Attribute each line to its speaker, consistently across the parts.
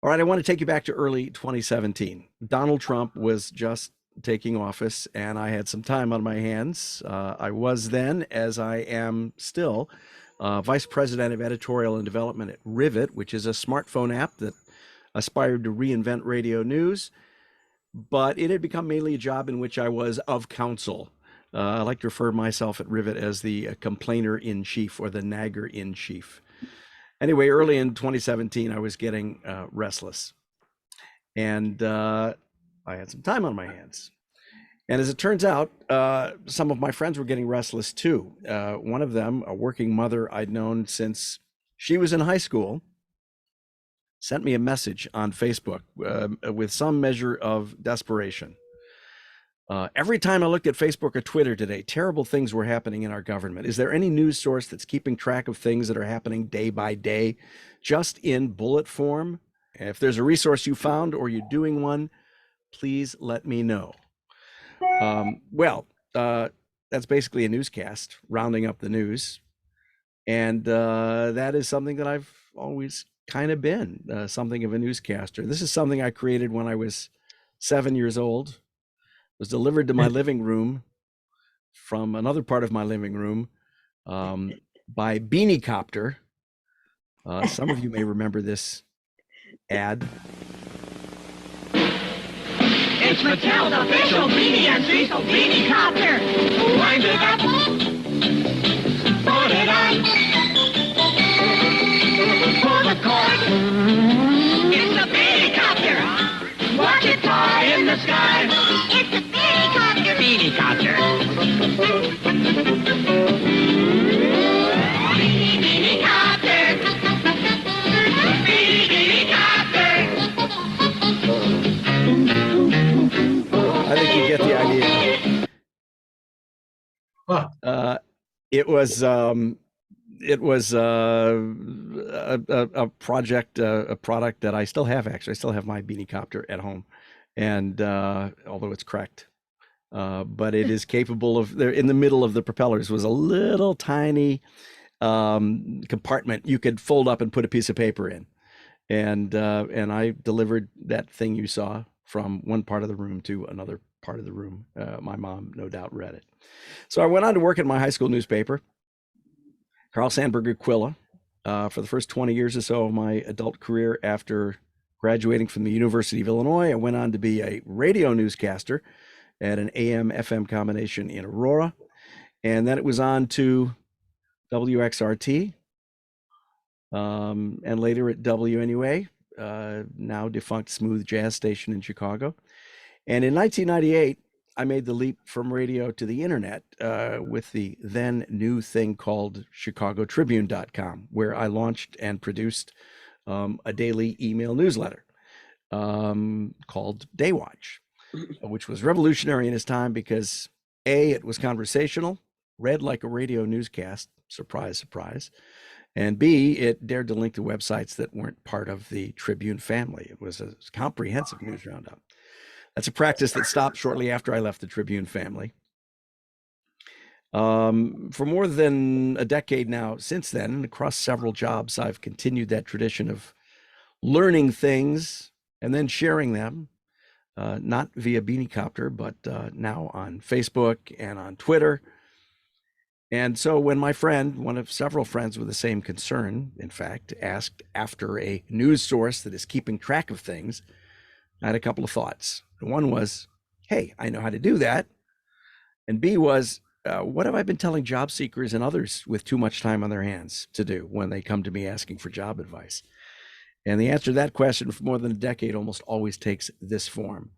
Speaker 1: All right, I want to take you back to early 2017. Donald Trump was just taking office, and I had some time on my hands. I was then, as I am still, vice president of editorial and development at Rivet, which is a smartphone app that aspired to reinvent radio news, but it had become mainly a job in which I was of counsel. I like to refer to myself at Rivet as the complainer in chief or the nagger in chief. Anyway, early in 2017, I was getting restless, and I had some time on my hands. And as it turns out, some of my friends were getting restless too. One of them, a working mother I'd known since she was in high school, sent me a message on Facebook with some measure of desperation. Every time I looked at Facebook or Twitter today, terrible things were happening in our government. Is there any news source that's keeping track of things that are happening day by day, just in bullet form? If there's a resource you found or you're doing one, please let me know. That's basically a newscast, rounding up the news. And that is something that I've always kind of been, something of a newscaster. This is something I created when I was 7 years old. It was delivered to my living room from another part of my living room by Beanie Copter. Some of you may remember this ad.
Speaker 2: It's Mattel's official Beanie and Cecil Beanie Copter. Wind it up. Put it on. Pull the cord. It's a Beanie Copter. Watch it fly in the sky. It's a Beanie Copter. Beanie Copter. Beanie Copter. Beanie Copter.
Speaker 1: I think you get the idea. It was a project, a product that I still have. Actually, I still have my Beanie Copter at home, and although it's cracked, but it is capable of. There, in the middle of the propellers was a little tiny compartment you could fold up and put a piece of paper in, and I delivered that thing you saw from one part of the room to another part of the room. My mom no doubt read it. So I went on to work at my high school newspaper, Carl Sandburg Aquila, for the first 20 years or so of my adult career. After graduating from the University of Illinois, I went on to be a radio newscaster at an AM/FM combination in Aurora. And then it was on to WXRT, and later at WNUA, now defunct Smooth Jazz Station in Chicago. And in 1998, I made the leap from radio to the internet with the then new thing called ChicagoTribune.com, where I launched and produced a daily email newsletter called Daywatch, which was revolutionary in its time because A, it was conversational, read like a radio newscast, surprise, surprise, and B, it dared to link to websites that weren't part of the Tribune family. It was a comprehensive news roundup. That's a practice that stopped shortly after I left the Tribune family. For more than a decade now since then, and across several jobs, I've continued that tradition of learning things and then sharing them, not via Beanie Copter, but now on Facebook and on Twitter. And so when my friend, one of several friends with the same concern, in fact, asked after a news source that is keeping track of things, I had a couple of thoughts. One was, hey, I know how to do that. And B was, what have I been telling job seekers and others with too much time on their hands to do when they come to me asking for job advice? And the answer to that question for more than a decade almost always takes this form.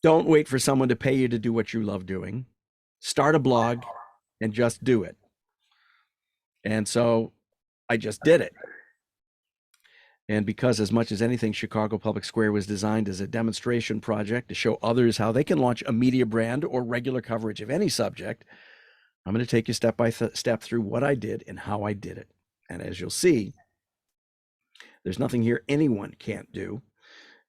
Speaker 1: Don't wait for someone to pay you to do what you love doing. Start a blog and just do it. And so I just did it. And because as much as anything, Chicago Public Square was designed as a demonstration project to show others how they can launch a media brand or regular coverage of any subject, I'm going to take you step by step through what I did and how I did it. And as you'll see, there's nothing here anyone can't do.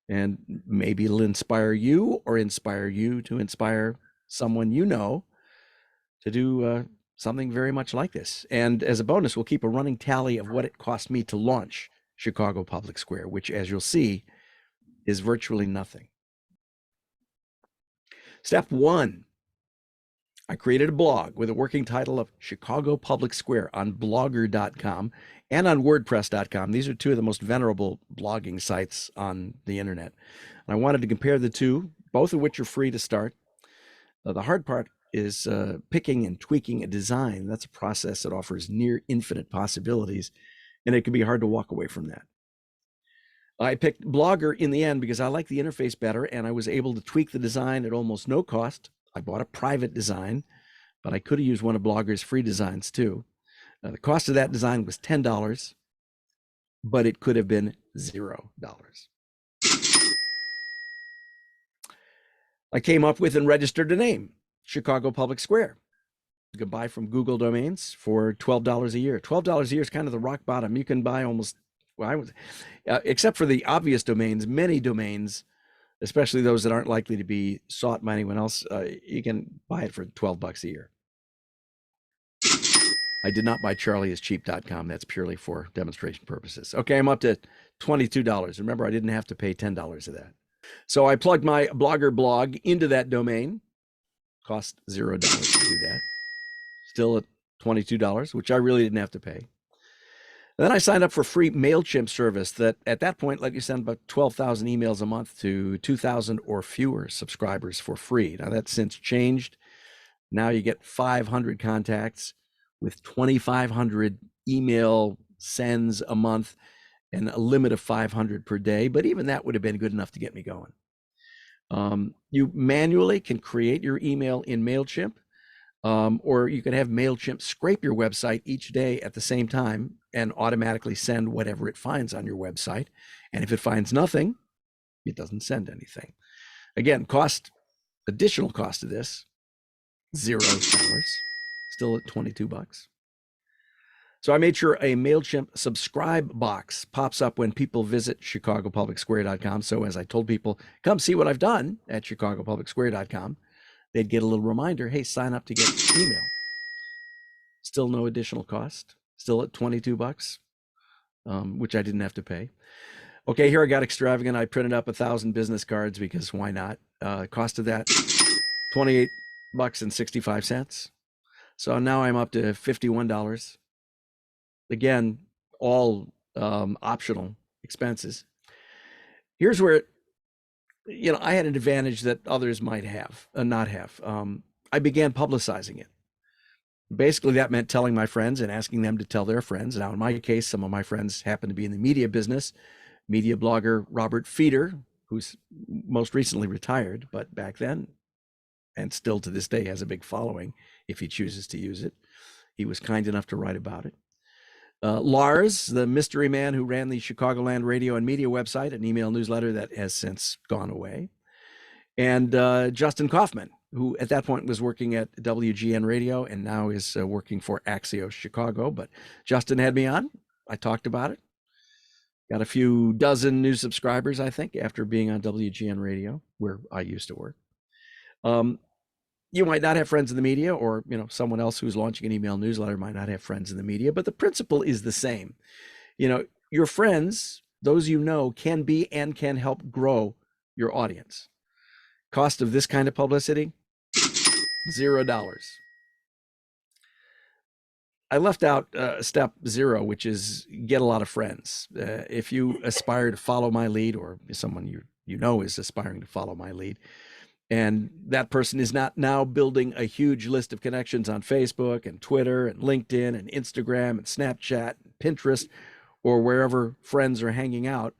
Speaker 1: And maybe it'll inspire you or inspire you to inspire someone you know to do something very much like this. And as a bonus, we'll keep a running tally of what it cost me to launch Chicago Public Square, which, as you'll see, is virtually nothing. Step 1, I created a blog with a working title of Chicago Public Square on blogger.com and on wordpress.com. These are two of the most venerable blogging sites on the internet. And I wanted to compare the two, both of which are free to start. The hard part is picking and tweaking a design. That's a process that offers near infinite possibilities, and it can be hard to walk away from that. I picked Blogger in the end because I like the interface better, and I was able to tweak the design at almost no cost. I bought a private design, but I could have used one of Blogger's free designs too. The cost of that design was $10, but it could have been $0. I came up with and registered a name, Chicago Public Square. You can buy from Google Domains for $12 a year. $12 a year is kind of the rock bottom. You can buy almost, except for the obvious domains, many domains, especially those that aren't likely to be sought by anyone else, you can buy it for $12 a year. I did not buy charlieischeap.com. That's purely for demonstration purposes. Okay, I'm up to $22. Remember, I didn't have to pay $10 of that. So I plugged my Blogger blog into that domain. Cost $0 to do that. Still at $22, which I really didn't have to pay. And then I signed up for free MailChimp service that at that point let you send about 12,000 emails a month to 2,000 or fewer subscribers for free. Now that's since changed. Now you get 500 contacts with 2,500 email sends a month and a limit of 500 per day. But even that would have been good enough to get me going. You manually can create your email in MailChimp, or you can have MailChimp scrape your website each day at the same time and automatically send whatever it finds on your website. And if it finds nothing, it doesn't send anything. Again, additional cost of this, $0, still at $22. So I made sure a MailChimp subscribe box pops up when people visit chicagopublicsquare.com. So as I told people, come see what I've done at chicagopublicsquare.com, they'd get a little reminder, hey, sign up to get email. Still no additional cost, still at $22, which I didn't have to pay. Okay, here I got extravagant. I printed up 1,000 business cards because why not? Cost of that, $28.65. So now I'm up to $51. Again, all optional expenses. Here's where, I had an advantage that others might have, not have. I began publicizing it. Basically, that meant telling my friends and asking them to tell their friends. Now, in my case, some of my friends happen to be in the media business. Media blogger Robert Feeder, who's most recently retired, but back then, and still to this day, has a big following if he chooses to use it. He was kind enough to write about it. Lars, the mystery man who ran the Chicagoland radio and media website, an email newsletter that has since gone away. And Justin Kaufman, who at that point was working at WGN Radio and now is working for Axios Chicago. But Justin had me on. I talked about it. Got a few dozen new subscribers, I think, after being on WGN Radio, where I used to work. You might not have friends in the media, or someone else who's launching an email newsletter might not have friends in the media, but the principle is the same. Your friends, those can be and can help grow your audience. Cost of this kind of publicity, $0. I left out step 0, which is get a lot of friends. If you aspire to follow my lead, or someone you know is aspiring to follow my lead, and that person is not now building a huge list of connections on Facebook and Twitter and LinkedIn and Instagram and Snapchat and Pinterest, or wherever friends are hanging out,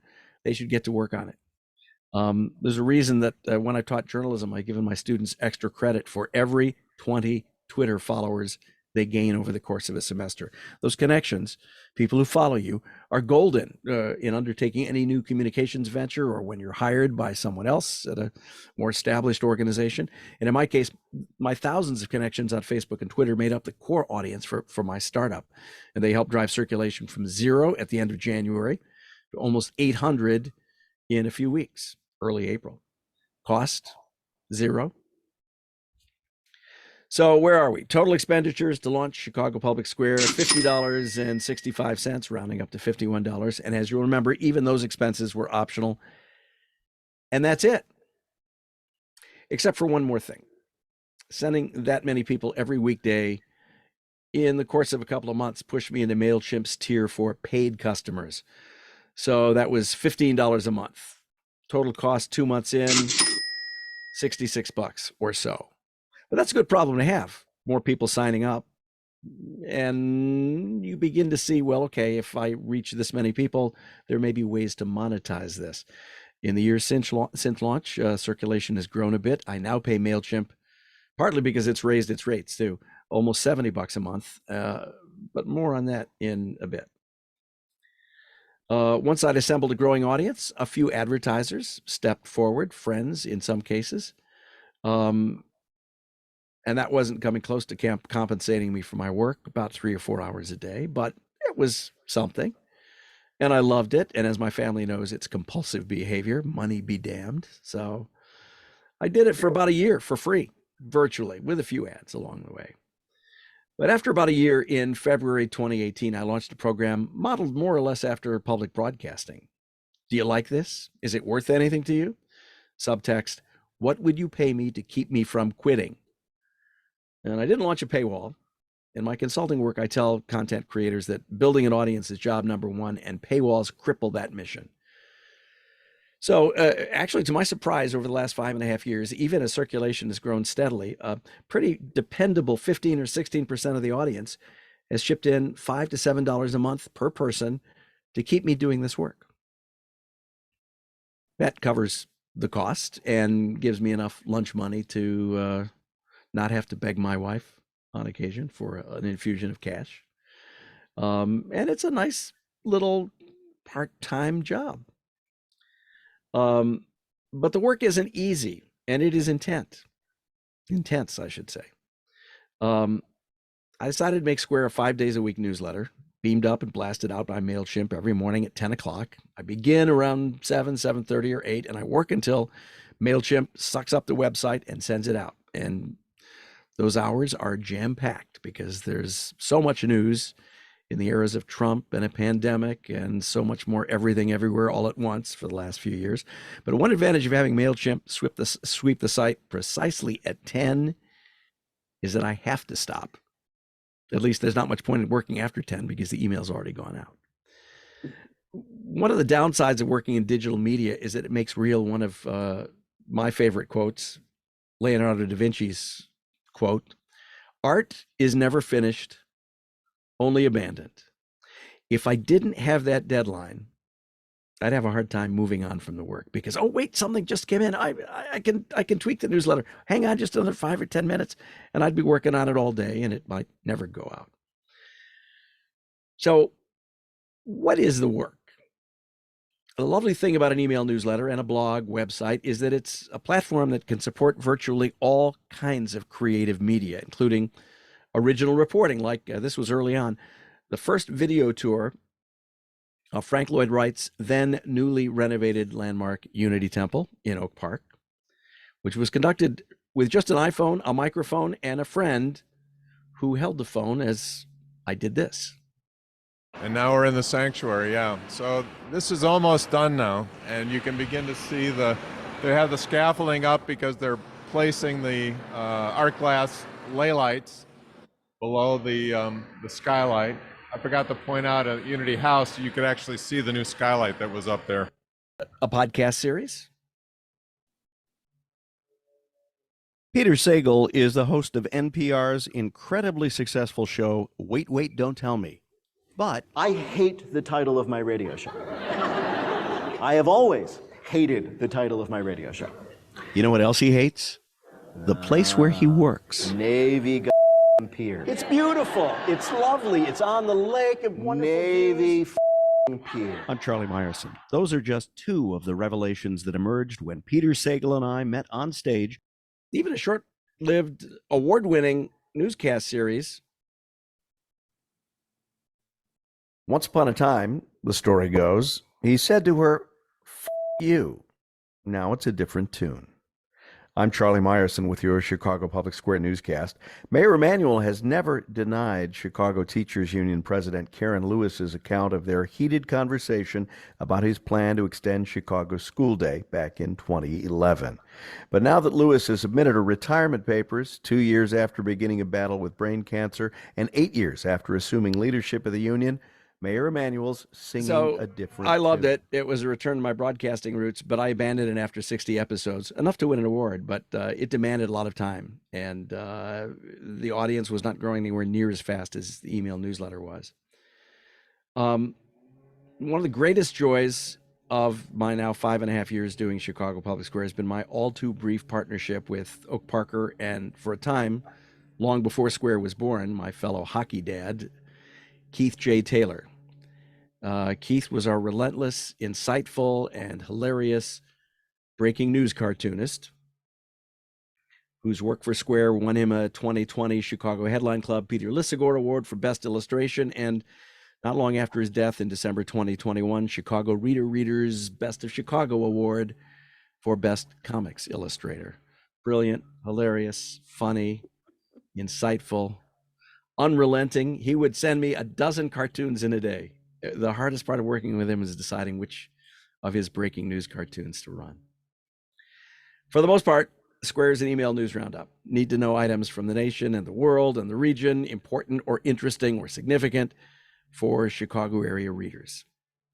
Speaker 1: they should get to work on it. There's a reason that when I taught journalism, I've given my students extra credit for every 20 Twitter followers they gain over the course of a semester. Those connections, people who follow you, are golden in undertaking any new communications venture, or when you're hired by someone else at a more established organization. And in my case, my thousands of connections on Facebook and Twitter made up the core audience for my startup. And they helped drive circulation from 0 at the end of January to almost 800 in a few weeks, early April. Cost, $0. So where are we? Total expenditures to launch Chicago Public Square, $50.65, rounding up to $51. And as you'll remember, even those expenses were optional. And that's it. Except for one more thing. Sending that many people every weekday in the course of a couple of months pushed me into MailChimp's tier for paid customers. So that was $15 a month. Total cost 2 months in, $66 or so. But that's a good problem to have. More people signing up. And you begin to see, well, okay, if I reach this many people, there may be ways to monetize this. In the years since launch, circulation has grown a bit. I now pay MailChimp, partly because it's raised its rates to almost $70 a month, but more on that in a bit. Once I'd assembled a growing audience, a few advertisers stepped forward, friends in some cases. And that wasn't coming close to compensating me for my work, about 3 or 4 hours a day, but it was something. And I loved it. And as my family knows, it's compulsive behavior, money be damned. So I did it for about a year for free, virtually, with a few ads along the way. But after about a year, in February 2018, I launched a program modeled more or less after public broadcasting. Do you like this? Is it worth anything to you? Subtext, what would you pay me to keep me from quitting? And I didn't launch a paywall. In my consulting work, I tell content creators that building an audience is job number one, and paywalls cripple that mission. So actually, to my surprise, over the last 5.5 years, even as circulation has grown steadily, a pretty dependable 15 or 16% of the audience has chipped in $5 to $7 a month per person to keep me doing this work. That covers the cost and gives me enough lunch money to not have to beg my wife on occasion for an infusion of cash. And it's a nice little part-time job. But the work isn't easy, and it is intense, I should say. I decided to make Square a 5 days a week newsletter, beamed up and blasted out by MailChimp every morning at 10 o'clock. I begin around 7:30, or 8, and I work until MailChimp sucks up the website and sends it out. And those hours are jam-packed because there's so much news in the eras of Trump and a pandemic and so much more everything everywhere all at once for the last few years. But one advantage of having MailChimp sweep the site precisely at 10 is that I have to stop. At least there's not much point in working after 10 because the email's already gone out. One of the downsides of working in digital media is that it makes real one of my favorite quotes, Leonardo da Vinci's quote, "Art is never finished, only abandoned." If I didn't have that deadline, I'd have a hard time moving on from the work because, oh, wait, something just came in. I can tweak the newsletter. Hang on just another 5 or 10 minutes, and I'd be working on it all day, and it might never go out. So what is the work? The lovely thing about an email newsletter and a blog website is that it's a platform that can support virtually all kinds of creative media, including original reporting, like this was early on. The first video tour of Frank Lloyd Wright's then newly renovated landmark Unity Temple in Oak Park, which was conducted with just an iPhone, a microphone, and a friend who held the phone as I did this.
Speaker 3: And now we're in the sanctuary, yeah. So this is almost done now, and you can begin to see they have the scaffolding up because they're placing the art glass ley lights below the skylight. I forgot to point out at Unity House, you could actually see the new skylight that was up there.
Speaker 1: A podcast series? Peter Sagal is the host of NPR's incredibly successful show, Wait, Wait, Don't Tell Me. But
Speaker 4: I hate the title of my radio show. I have always hated the title of my radio show.
Speaker 1: You know what else he hates? The place where he works.
Speaker 4: Navy Pier. It's beautiful. It's lovely. It's on the lake. Navy Pier.
Speaker 1: I'm Charlie Meyerson. Those are just two of the revelations that emerged when Peter Sagal and I met on stage. Even a short-lived, award-winning newscast series. Once upon a time, the story goes, he said to her, "F you." Now it's a different tune. I'm Charlie Meyerson with your Chicago Public Square newscast. Mayor Emanuel has never denied Chicago Teachers Union President Karen Lewis's account of their heated conversation about his plan to extend Chicago's school day back in 2011. But now that Lewis has submitted her retirement papers 2 years after beginning a battle with brain cancer and 8 years after assuming leadership of the union, Mayor Emanuel's singing a different
Speaker 5: I loved
Speaker 1: tune.
Speaker 5: it. It was a return to my broadcasting roots, but I abandoned it after 60 episodes, enough to win an award, but it demanded a lot of time. And the audience was not growing anywhere near as fast as the email newsletter was. One of the greatest joys of my now 5.5 years doing Chicago Public Square has been my all too brief partnership with Oak Parker and, for a time, long before Square was born, my fellow hockey dad, Keith J. Taylor. Keith was our relentless, insightful, and hilarious breaking news cartoonist whose work for Square won him a 2020 Chicago Headline Club Peter Lissagore Award for Best Illustration, and not long after his death in December 2021, Chicago Reader's Best of Chicago Award for Best Comics Illustrator. Brilliant, hilarious, funny, insightful, unrelenting. He would send me a dozen cartoons in a day. The hardest part of working with him is deciding which of his breaking news cartoons to run. For the most part, Square is an email news roundup. Need to know items from the nation and the world and the region, important or interesting or significant for Chicago area readers.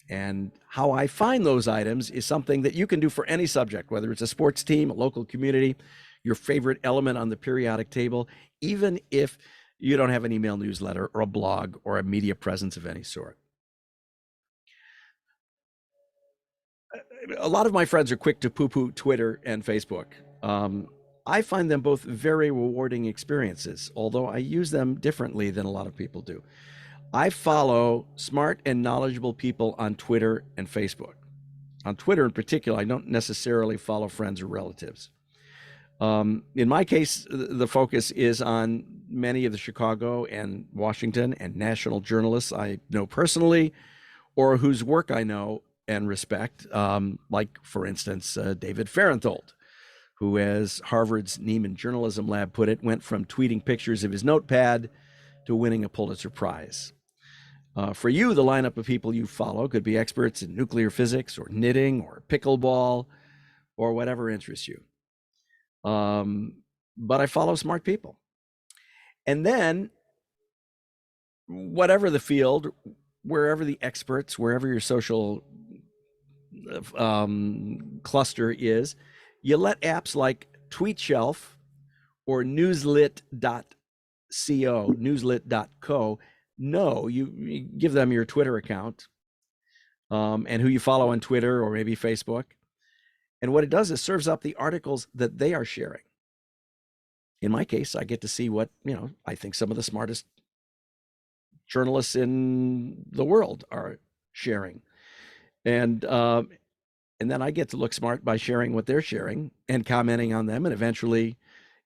Speaker 5: And how I find those items is something that you can do for any subject, whether it's a sports team, a local community, your favorite element on the periodic table, even if you don't have an email newsletter or a blog or a media presence of any sort. A lot of my friends are quick to poo-poo Twitter and Facebook. I find them both very rewarding experiences, although I use them differently than a lot of people do. I follow smart and knowledgeable people on Twitter and Facebook. On Twitter in particular, I don't necessarily follow friends or relatives. In my case, the focus is on many of the Chicago and Washington and national journalists I know personally, or whose work I know and respect, like, for instance, David Farenthold, who, as Harvard's Nieman Journalism Lab put it, went from tweeting pictures of his notepad to winning a Pulitzer Prize. For you, the lineup of people you follow could be experts in nuclear physics or knitting or pickleball or whatever interests you. But I follow smart people. And then, whatever the field, wherever the experts, wherever your social cluster is, you let apps like TweetShelf or newslit.co know. You give them your Twitter account and who you follow on Twitter or maybe Facebook. And what it does is serves up the articles that they are sharing. In my case, I get to see what, I think some of the smartest journalists in the world are sharing. And then I get to look smart by sharing what they're sharing and commenting on them. And eventually,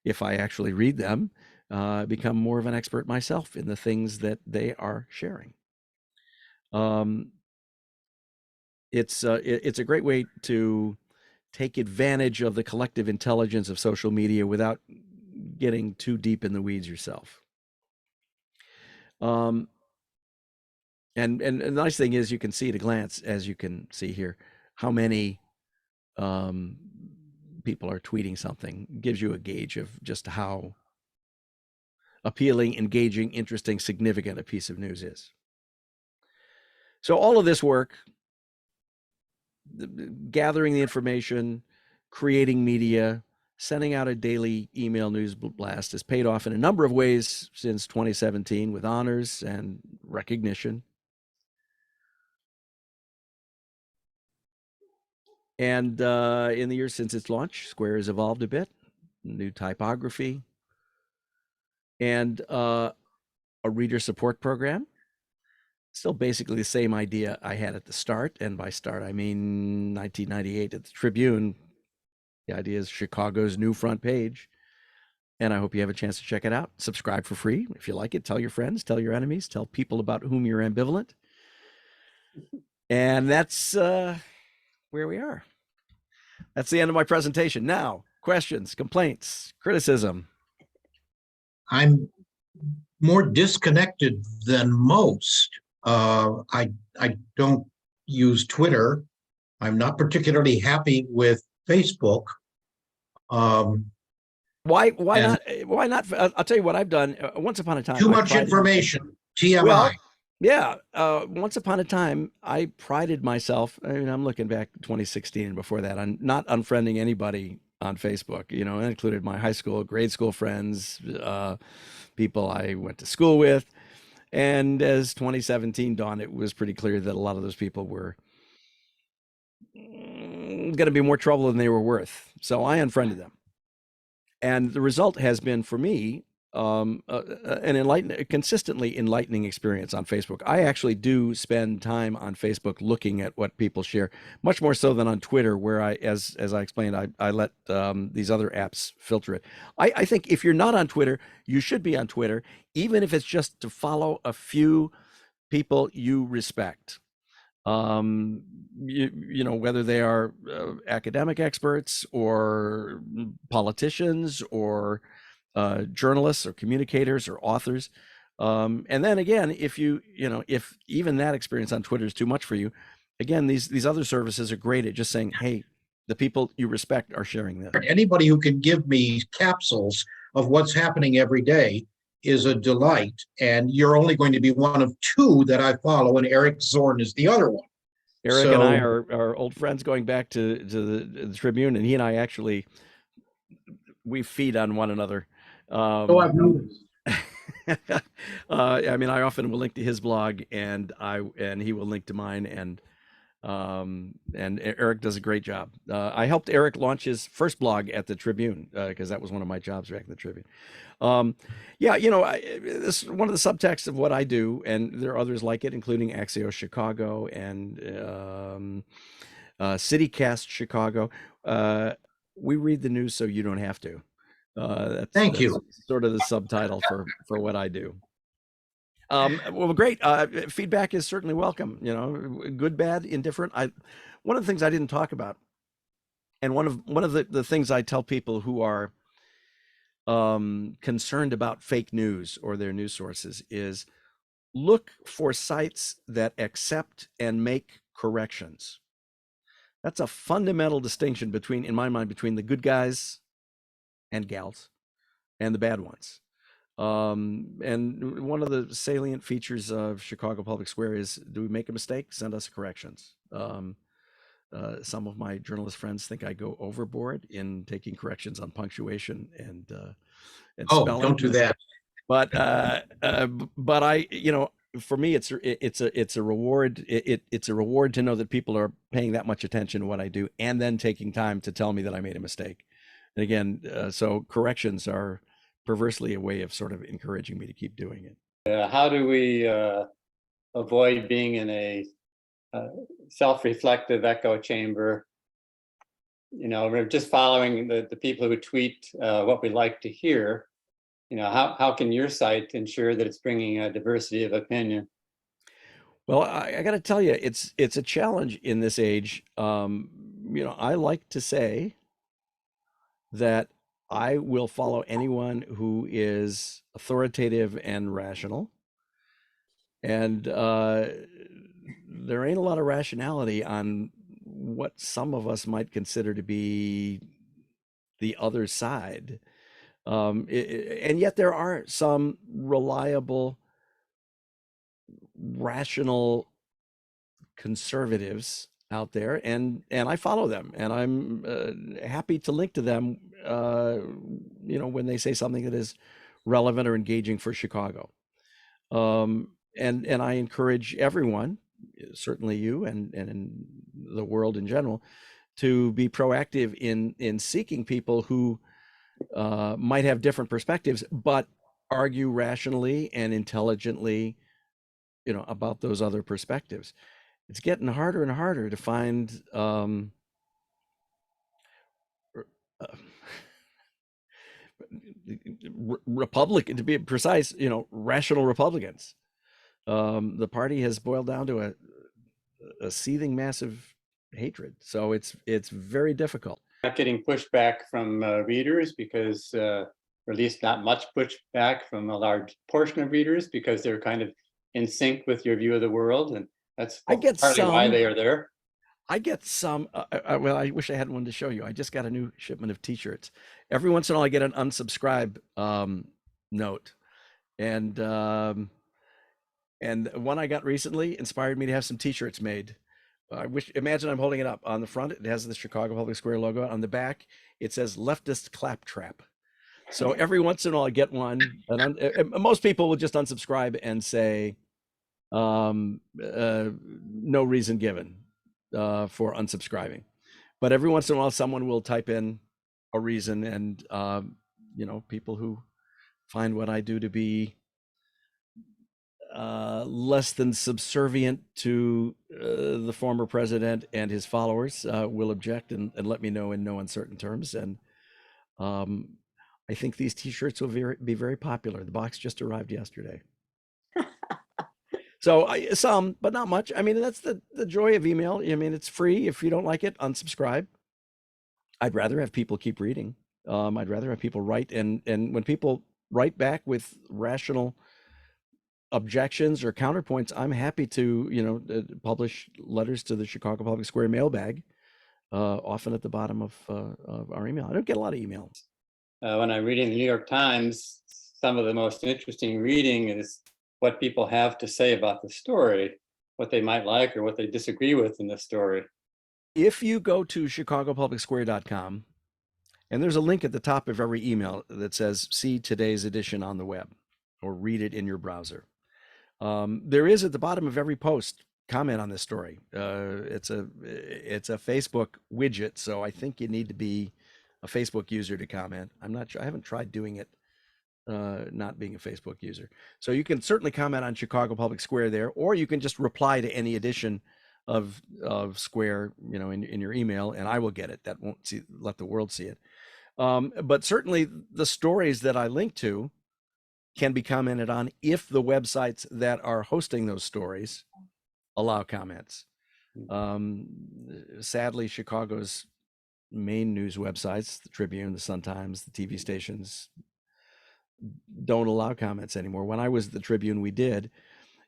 Speaker 5: if I actually read them, become more of an expert myself in the things that they are sharing. It's a great way to take advantage of the collective intelligence of social media without getting too deep in the weeds yourself. And the nice thing is you can see at a glance, as you can see here, how many people are tweeting something. It gives you a gauge of just how appealing, engaging, interesting, significant a piece of news is. So all of this work, gathering the information, creating media, sending out a daily email news blast, has paid off in a number of ways since 2017 with honors and recognition. And in the years since its launch, Square has evolved a bit, new typography, and a reader support program. Still basically the same idea I had at the start. And by start, I mean 1998 at the Tribune. The idea is Chicago's new front page. And I hope you have a chance to check it out. Subscribe for free. If you like it, tell your friends, tell your enemies, tell people about whom you're ambivalent. And that's where we are. That's the end of my presentation. Now,
Speaker 1: questions, complaints, criticism?
Speaker 6: I'm more disconnected than most. I don't use Twitter. I'm not particularly happy with Facebook.
Speaker 1: Why
Speaker 6: And
Speaker 1: not? Why not? I'll tell you what I've done. Once upon a time,
Speaker 6: too
Speaker 1: I
Speaker 6: much
Speaker 1: prided.
Speaker 6: information. TMI.
Speaker 1: Well, yeah. Once upon a time, I prided myself. I mean, I'm looking back 2016 and before that on not unfriending anybody on Facebook. You know, that included my high school, grade school friends, people I went to school with. And as 2017 dawned, it was pretty clear that a lot of those people were going to be more trouble than they were worth. So I unfriended them. And the result has been for me an consistently enlightening experience on Facebook. I actually do spend time on Facebook looking at what people share, much more so than on Twitter, where as I explained, I let these other apps filter it. I think if you're not on Twitter, you should be on Twitter, even if it's just to follow a few people you respect. You know, whether they are academic experts or politicians or journalists or communicators or authors. And then again, if if even that experience on Twitter is too much for you, again, these other services are great at just saying, hey, the people you respect are sharing this.
Speaker 6: Anybody who can give me capsules of what's happening every day is a delight. And you're only going to be one of two that I follow, and Eric Zorn is the other one.
Speaker 1: Eric and I are old friends going back to the Tribune, and he and I actually, we feed on one another.
Speaker 6: I've noticed.
Speaker 1: I mean, I often will link to his blog, and he will link to mine, and Eric does a great job. I helped Eric launch his first blog at the Tribune because that was one of my jobs back in the Tribune. Yeah, you know, this is one of the subtexts of what I do, and there are others like it, including Axios Chicago and CityCast Chicago. We read the news so you don't have to.
Speaker 6: Thank you.
Speaker 1: That's sort of the subtitle for what I do. Well, great. Feedback is certainly welcome. You know, good, bad, indifferent. One of the things I didn't talk about, and one of the things I tell people who are concerned about fake news or their news sources is look for sites that accept and make corrections. That's a fundamental distinction in my mind, between the good guys and gals and the bad ones. And one of the salient features of Chicago Public Square is, do we make a mistake? Send us corrections. Some of my journalist friends think I go overboard in taking corrections on punctuation and spelling.
Speaker 6: Don't do that.
Speaker 1: But I, you know, for me, it's a reward. It's a reward to know that people are paying that much attention to what I do, and then taking time to tell me that I made a mistake. And again, so corrections are perversely a way of sort of encouraging me to keep doing it.
Speaker 7: How do we avoid being in a self-reflective echo chamber? You know, we're just following the people who tweet what we like to hear. You know, how can your site ensure that it's bringing a diversity of opinion?
Speaker 1: Well, I got to tell you, it's a challenge in this age. You know, I like to say that I will follow anyone who is authoritative and rational. And there ain't a lot of rationality on what some of us might consider to be the other side. And yet there are some reliable, rational conservatives out there, and I follow them, and I'm happy to link to them, you know, when they say something that is relevant or engaging for Chicago. And I encourage everyone, certainly you and in the world in general, to be proactive in seeking people who might have different perspectives, but argue rationally and intelligently, you know, about those other perspectives. It's getting harder and harder to find Republican, to be precise, you know, rational Republicans. The party has boiled down to a seething mass of hatred. So it's very difficult.
Speaker 7: Not getting pushback from readers because, or at least not much pushback from a large portion of readers because they're kind of in sync with your view of the world, and that's
Speaker 1: I get
Speaker 7: partly why
Speaker 1: some.
Speaker 7: they are there.
Speaker 1: I get some. Well, I wish I had one to show you. I just got a new shipment of T-shirts. Every once in a while, I get an unsubscribe note, and one I got recently inspired me to have some T-shirts made. Imagine I'm holding it up. On the front, it has the Chicago Public Square logo. On the back, it says "Leftist Claptrap." So every once in a while, I get one, and most people will just unsubscribe and say, "No reason given for unsubscribing." But every once in a while, someone will type in a reason, and people who find what I do to be less than subservient to the former president and his followers will object and let me know in no uncertain terms. And I think these T-shirts will be very popular. The box just arrived yesterday. So some, but not much. I mean, that's the joy of email. I mean, it's free. If you don't like it, unsubscribe. I'd rather have people keep reading. I'd rather have people write. And when people write back with rational objections or counterpoints, I'm happy to, publish letters to the Chicago Public Square mailbag, often at the bottom of our email. I don't get a lot of emails.
Speaker 7: When I'm reading the New York Times, some of the most interesting reading is what people have to say about the story, what they might like or what they disagree with in the story.
Speaker 1: If you go to chicagopublicsquare.com, and there's a link at the top of every email that says, see today's edition on the web, or read it in your browser. There is at the bottom of every post, comment on this story. It's a Facebook widget, so I think you need to be a Facebook user to comment. I'm not sure. I haven't tried doing it not being a Facebook user. So you can certainly comment on Chicago Public Square there, or you can just reply to any edition of Square, in your email, and I will get it. That won't let the world see it. But certainly the stories that I link to can be commented on if the websites that are hosting those stories allow comments. Sadly, Chicago's main news websites, the Tribune, the Sun-Times, the TV stations, don't allow comments anymore. When I was at the Tribune, we did.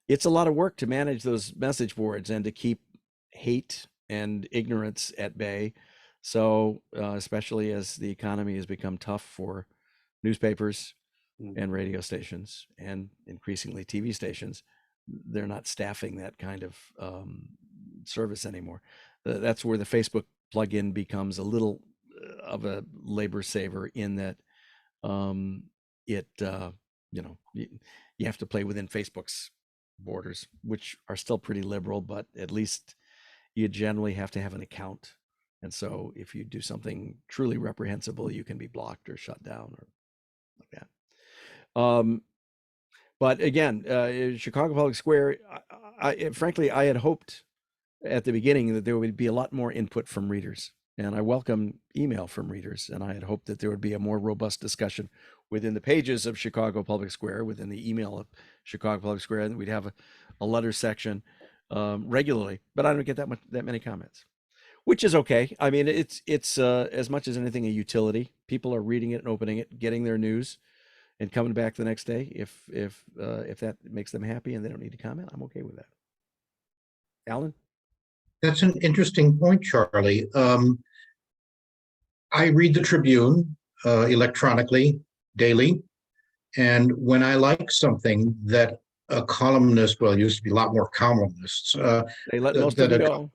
Speaker 1: It's a lot of work to manage those message boards and to keep hate and ignorance at bay. So especially as the economy has become tough for newspapers and radio stations and increasingly TV stations, they're not staffing that kind of service anymore. That's where the Facebook plugin becomes a little of a labor saver, in that you have to play within Facebook's borders, which are still pretty liberal, but at least you generally have to have an account. And so if you do something truly reprehensible, you can be blocked or shut down or like that. But again, Chicago Public Square, frankly, I had hoped at the beginning that there would be a lot more input from readers. And I welcome email from readers. And I had hoped that there would be a more robust discussion within the pages of Chicago Public Square, within the email of Chicago Public Square, and we'd have a letter section regularly. But I don't get that many comments, which is okay. I mean, it's as much as anything a utility. People are reading it and opening it, getting their news, and coming back the next day. If that makes them happy and they don't need to comment, I'm okay with that. Alan?
Speaker 6: That's an interesting point, Charlie. I read the Tribune electronically daily, and when I like something that a columnist, well, it used to be a lot more columnists.
Speaker 1: They let most of it go.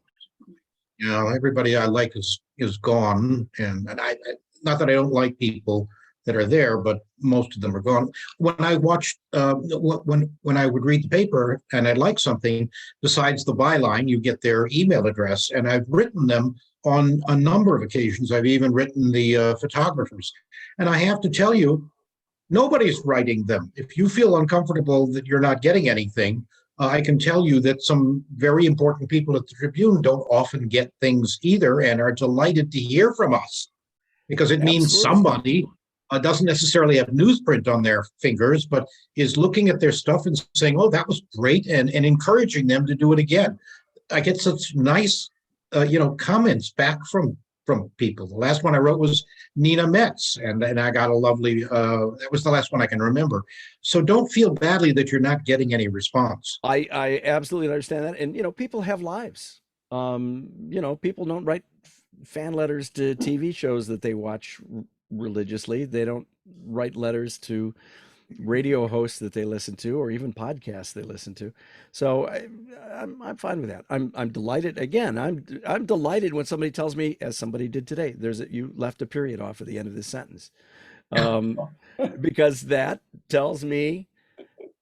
Speaker 6: Everybody I like is gone, and I, not that I don't like people that are there, but most of them are gone. When I watched, when I would read the paper and I like something, besides the byline, you get their email address, and I've written them on a number of occasions. I've even written the photographers, and I have to tell you, nobody's writing them. If you feel uncomfortable that you're not getting anything, I can tell you that some very important people at the Tribune don't often get things either, and are delighted to hear from us, because it means somebody doesn't necessarily have newsprint on their fingers, but is looking at their stuff and saying, oh, that was great, and encouraging them to do it again. I get such nice, comments back from from people. The last one I wrote was Nina Metz, and I got a lovely, that was the last one I can remember. So don't feel badly that you're not getting any response.
Speaker 1: I absolutely understand that. And, people have lives. People don't write fan letters to TV shows that they watch religiously. They don't write letters to radio hosts that they listen to, or even podcasts they listen to. So I'm fine with that. I'm delighted. Again, I'm delighted when somebody tells me, as somebody did today, you left a period off at the end of this sentence, because that tells me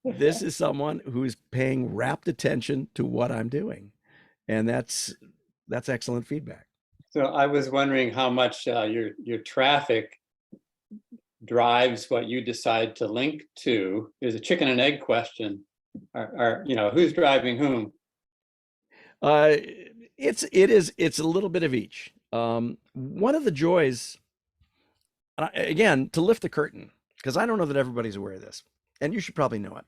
Speaker 1: this is someone who's paying rapt attention to what I'm doing, and that's excellent feedback.
Speaker 7: So I was wondering how much your traffic drives what you decide to link to. There's a chicken and egg question. Who's driving whom?
Speaker 1: It's a little bit of each. One of the joys, again, to lift the curtain, because I don't know that everybody's aware of this, and you should probably know it.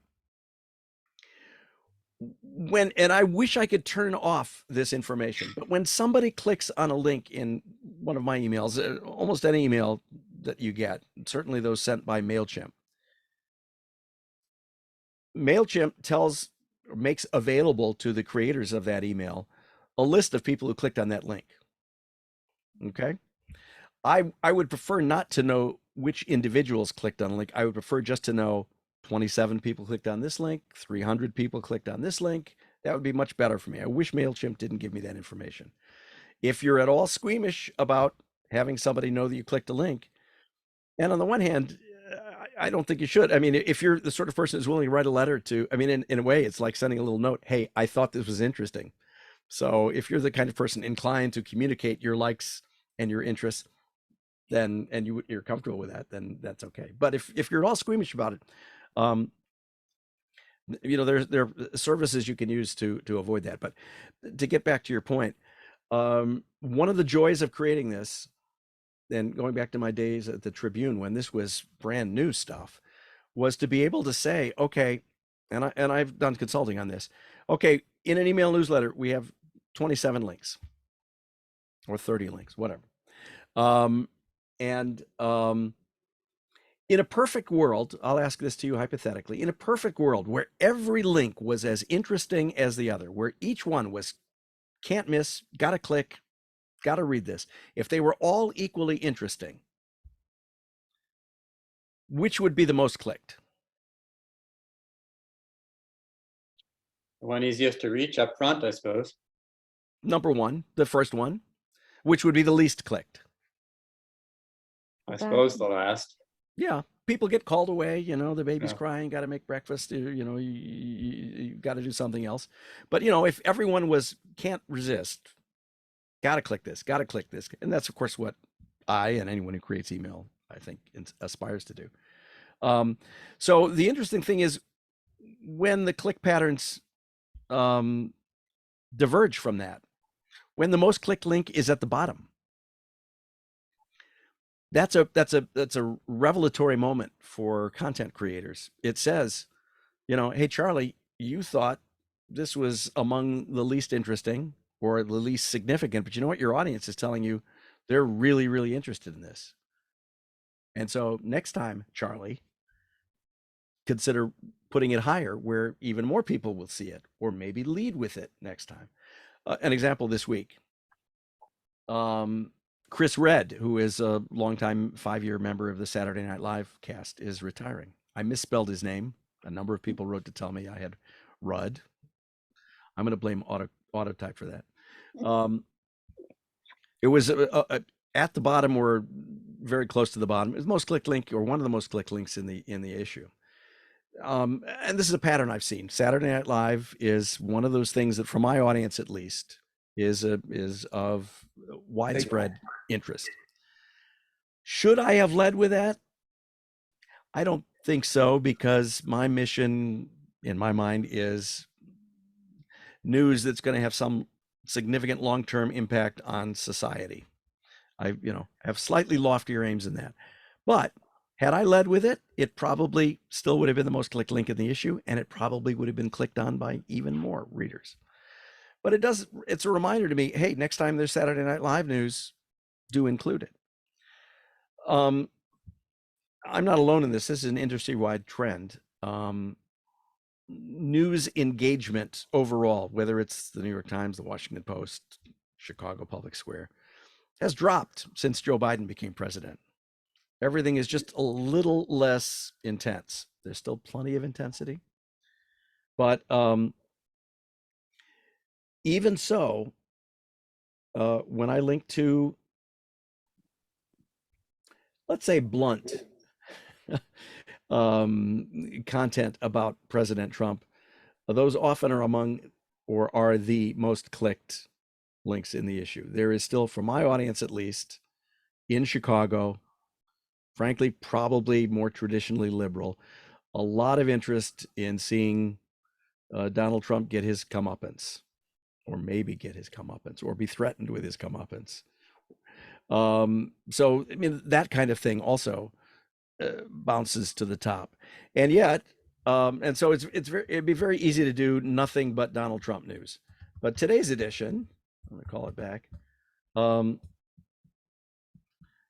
Speaker 1: And I wish I could turn off this information, but when somebody clicks on a link in one of my emails, almost any email that you get, certainly those sent by MailChimp makes available to the creators of that email a list of people who clicked on that link. Okay. I would prefer not to know which individuals clicked on a link. I would prefer just to know 27 people clicked on this link, 300 people clicked on this link. That would be much better for me. I wish MailChimp didn't give me that information. If you're at all squeamish about having somebody know that you clicked a link, and on the one hand, I don't think you should. I mean, if you're the sort of person who's willing to write a letter to, I mean, in a way, it's like sending a little note. Hey, I thought this was interesting. So if you're the kind of person inclined to communicate your likes and your interests, then, and you're comfortable with that, then that's okay. But if you're at all squeamish about it, there are services you can use to avoid that. But to get back to your point, one of the joys of creating this, and going back to my days at the Tribune when this was brand new stuff, was to be able to say, okay, and I've done consulting on this. Okay, in an email newsletter, we have 27 links or 30 links, whatever. In a perfect world, I'll ask this to you hypothetically, in a perfect world where every link was as interesting as the other, where each one was can't miss, gotta click, gotta read this. If they were all equally interesting, which would be the most clicked?
Speaker 7: The one easiest to reach up front, I suppose.
Speaker 1: Number one, the first one, which would be the least clicked.
Speaker 7: I suppose the last.
Speaker 1: Yeah, people get called away, the baby's crying, got to make breakfast, you got to do something else. But, if everyone can't resist, got to click this, and that's, of course, what I and anyone who creates email, I think, aspires to do. So the interesting thing is when the click patterns diverge from that, when the most clicked link is at the bottom, that's a revelatory moment for content creators. It says, hey, Charlie, you thought this was among the least interesting or the least significant, but you know what? Your audience is telling you they're really, really interested in this. And so next time, Charlie, consider putting it higher where even more people will see it, or maybe lead with it next time. An example this week. Chris Redd, who is a longtime 5-year member of the Saturday Night Live cast, is retiring. I misspelled his name. A number of people wrote to tell me I had Rudd. I'm going to blame autotype for that. It was at the bottom or very close to the bottom. It was most clicked link, or one of the most clicked links in the issue. And this is a pattern I've seen. Saturday Night Live is one of those things that, for my audience at least, is of widespread interest. Should I have led with that? I don't think so, because my mission, in my mind, is news that's going to have some significant long-term impact on society. I have slightly loftier aims than that. But had I led with it, it probably still would have been the most clicked link in the issue, and it probably would have been clicked on by even more readers. But it's a reminder to me, hey, next time there's Saturday Night Live news, do include it. I'm not alone in this. This is an industry-wide trend. News engagement overall, whether it's the New York Times, the Washington Post, Chicago Public Square, has dropped since Joe Biden became president. Everything is just a little less intense. There's still plenty of intensity, but even so, when I link to, let's say, blunt content about President Trump, those often are among or are the most clicked links in the issue. There is still, for my audience at least, in Chicago, frankly, probably more traditionally liberal, a lot of interest in seeing Donald Trump get his comeuppance, or maybe get his comeuppance, or be threatened with his comeuppance. So, I mean, that kind of thing also bounces to the top. And yet, and so it'd be very easy to do nothing but Donald Trump news. But today's edition, I'm going to call it back.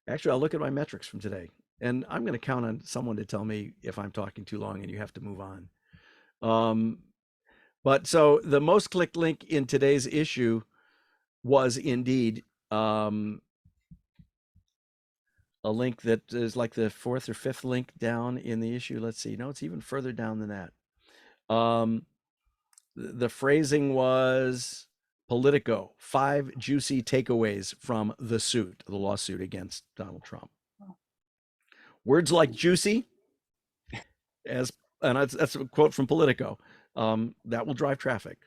Speaker 1: Actually, I'll look at my metrics from today, and I'm going to count on someone to tell me if I'm talking too long and you have to move on. But so the most clicked link in today's issue was indeed a link that is like the fourth or fifth link down in the issue. Let's see. No, it's even further down than that. The phrasing was Politico, 5 juicy takeaways from the lawsuit against Donald Trump. Words like juicy, and that's a quote from Politico, that will drive traffic.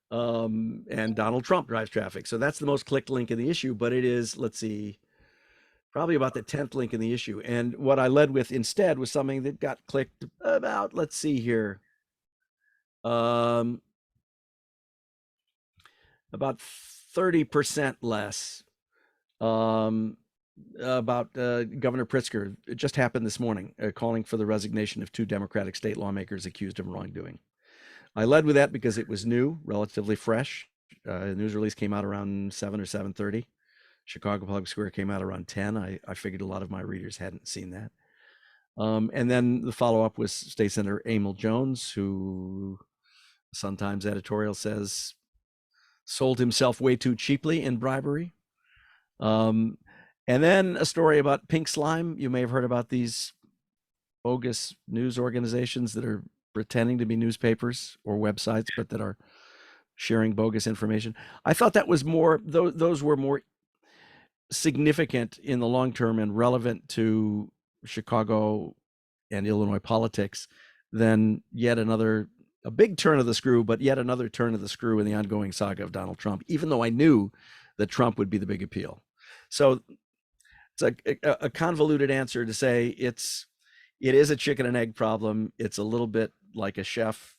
Speaker 1: And Donald Trump drives traffic. So that's the most clicked link in the issue, but it is, let's see, probably about the 10th link in the issue. And what I led with instead was something that got clicked about, let's see here, about 30% less, about Governor Pritzker. It just happened this morning, calling for the resignation of 2 Democratic state lawmakers accused of wrongdoing. I led with that because it was new, relatively fresh. The news release came out around 7 or 7:30. Chicago Public Square came out around 10. I figured a lot of my readers hadn't seen that. And then the follow-up was State Senator Emil Jones, who Sun-Times editorial says sold himself way too cheaply in bribery. And then a story about pink slime. You may have heard about these bogus news organizations that are pretending to be newspapers or websites, but that are sharing bogus information. I thought that was more, those were more significant in the long term and relevant to Chicago and Illinois politics than yet another, a big turn of the screw, but yet another turn of the screw in the ongoing saga of Donald Trump, even though I knew that Trump would be the big appeal. So it's a convoluted answer to say it is a chicken and egg problem. It's a little bit like a chef.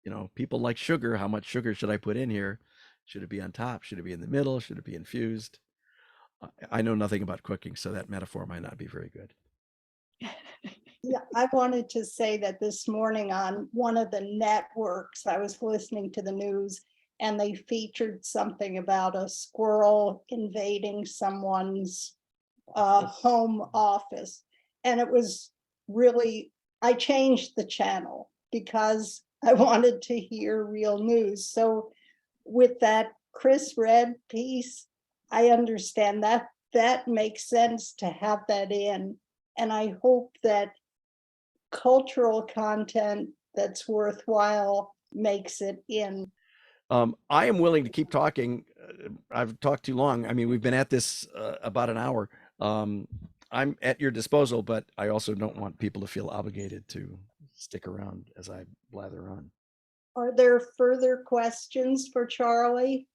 Speaker 1: You know, people like sugar. How much sugar should I put in here? Should it be on top? Should it be in the middle? Should it be infused? I know nothing about cooking, so that metaphor might not be very good.
Speaker 8: Yeah, I wanted to say that this morning on one of the networks, I was listening to the news and they featured something about a squirrel invading someone's home office. And it was really, I changed the channel because I wanted to hear real news. So with that Chris read piece, I understand that makes sense to have that in. And I hope that cultural content that's worthwhile makes it in.
Speaker 1: I am willing to keep talking. I've talked too long. I mean, we've been at this about an hour. I'm at your disposal, but I also don't want people to feel obligated to stick around as I blather on.
Speaker 8: Are there further questions for Charlie?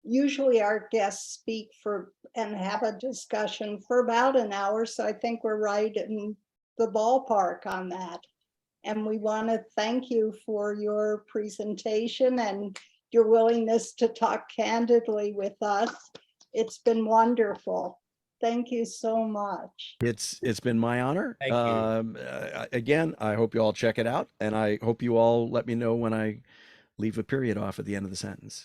Speaker 8: Usually our guests speak for and have a discussion for about an hour, so I think we're right in the ballpark on that. And we want to thank you for your presentation and your willingness to talk candidly with us. It's been wonderful. Thank you so much.
Speaker 1: It's been my honor.
Speaker 4: Thank you.
Speaker 1: Again, I hope you all check it out, and I hope you all let me know when I leave a period off at the end of the sentence.